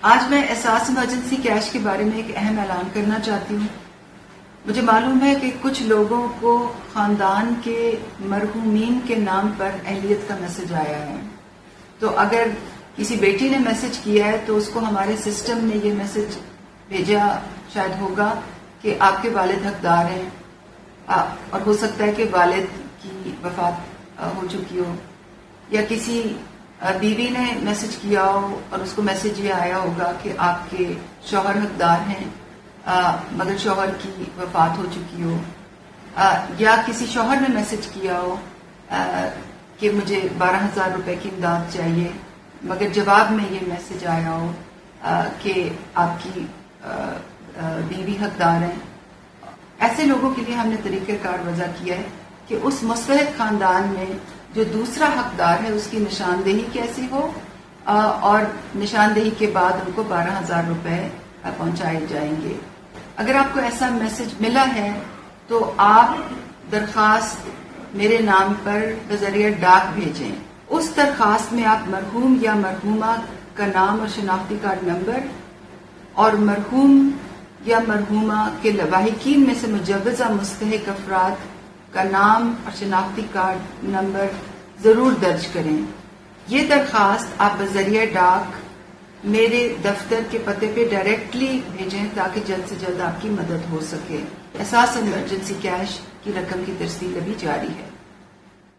آج میں احساس ایمرجنسی کیش کے بارے میں ایک اہم اعلان کرنا چاہتی ہوں۔ مجھے معلوم ہے کہ کچھ لوگوں کو خاندان کے مرحومین کے نام پر اہلیت کا میسج آیا ہے، تو اگر کسی بیٹی نے میسج کیا ہے تو اس کو ہمارے سسٹم نے یہ میسج بھیجا شاید ہوگا کہ آپ کے والد حقدار ہیں، اور ہو سکتا ہے کہ والد کی وفات ہو چکی ہو، یا کسی بیوی نے میسج کیا ہو اور اس کو میسج یہ آیا ہوگا کہ آپ کے شوہر حقدار ہیں مگر شوہر کی وفات ہو چکی ہو، یا کسی شوہر نے میسج کیا ہو کہ مجھے 12,000 روپے کی امداد چاہیے مگر جواب میں یہ میسج آیا ہو کہ آپ کی بیوی حقدار ہیں۔ ایسے لوگوں کے لیے ہم نے طریقہ کار وضع کیا ہے کہ اس مستحق خاندان میں جو دوسرا حقدار ہے اس کی نشاندہی کیسی ہو، اور نشاندہی کے بعد ان کو 12,000 روپے پہنچائے جائیں گے۔ اگر آپ کو ایسا میسج ملا ہے تو آپ درخواست میرے نام پر بذریعہ ڈاک بھیجیں۔ اس درخواست میں آپ مرحوم یا مرحومہ کا نام اور شناختی کارڈ نمبر اور مرحوم یا مرحومہ کے لاحقین میں سے مجوزہ مستحق افراد کا نام اور شناختی کارڈ نمبر ضرور درج کریں۔ یہ درخواست آپ بذریعہ ڈاک میرے دفتر کے پتے پہ ڈائریکٹلی بھیجیں تاکہ جلد سے جلد آپ کی مدد ہو سکے۔ احساس ایمرجنسی کیش کی رقم کی ترسیل ابھی جاری ہے۔